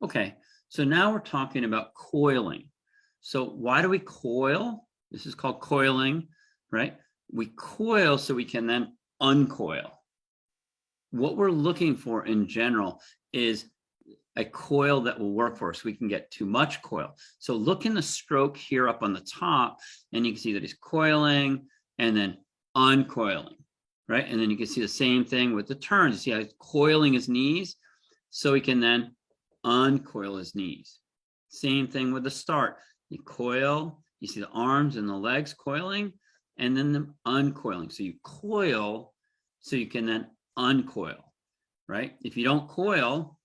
Okay, so now we're talking about coiling. So why do we coil? This is called coiling, right? We coil so we can then uncoil. What we're looking for in general is a coil that will work for us. We can get too much coil. So look in the stroke here up on the top, and you can see that he's coiling and then uncoiling, right? And then you can see the same thing with the turns. You see how he's coiling his knees so he can then uncoil his knees. Same thing with the start. You coil, you see the arms and the legs coiling, and then them uncoiling. So you coil so you can then uncoil, right? If you don't coil,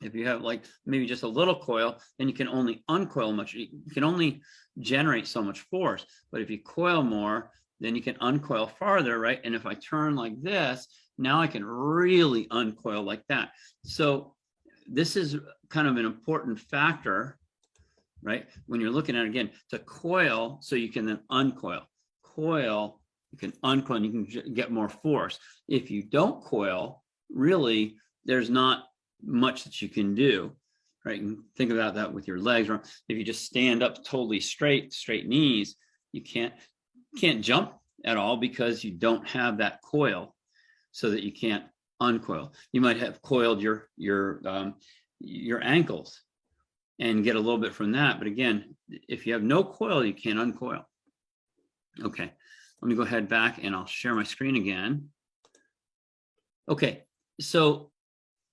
if you have like maybe just a little coil, then you can only uncoil much. You can only generate so much force. But if you coil more, then you can uncoil farther, right? And if I turn like this, now I can really uncoil like that. So this is kind of an important factor, right? When you're looking at it again, to coil so you can then uncoil. Coil, you can uncoil and you can get more force. If you don't coil, really, there's not much that you can do, right? And think about that with your legs. Or if you just stand up totally straight knees, you can't jump at all because you don't have that coil, so that you can't uncoil. You might have coiled your ankles and get a little bit from that, but again, if you have no coil, you can't uncoil. Okay, let me go ahead back and I'll share my screen again. Okay, so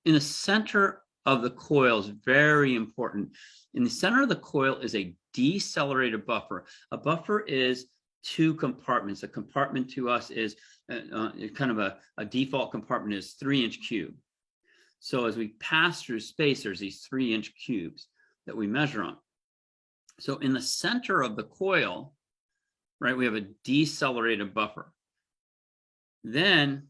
in the center of the coil is very important. In the center of the coil is a decelerated buffer. A buffer is two compartments. A compartment to us is kind of a default compartment is 3-inch cube. So as we pass through space, there's these 3-inch cubes that we measure on. So in the center of the coil, right, we have a decelerated buffer. Then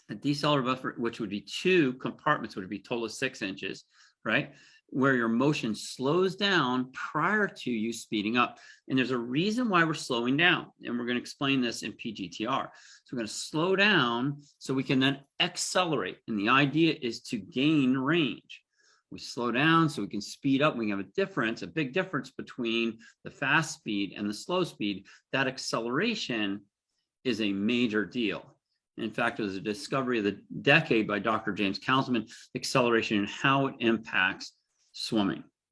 a decelerated buffer, which would be two compartments, would be total of 6 inches, right? Where your motion slows down prior to you speeding up. And there's a reason why we're slowing down. And we're going to explain this in PGTR. So we're going to slow down so we can then accelerate. And the idea is to gain range. We slow down so we can speed up. We have a big difference between the fast speed and the slow speed. That acceleration is a major deal. In fact, it was a discovery of the decade by Dr. James Counsilman, acceleration and how it impacts swimming.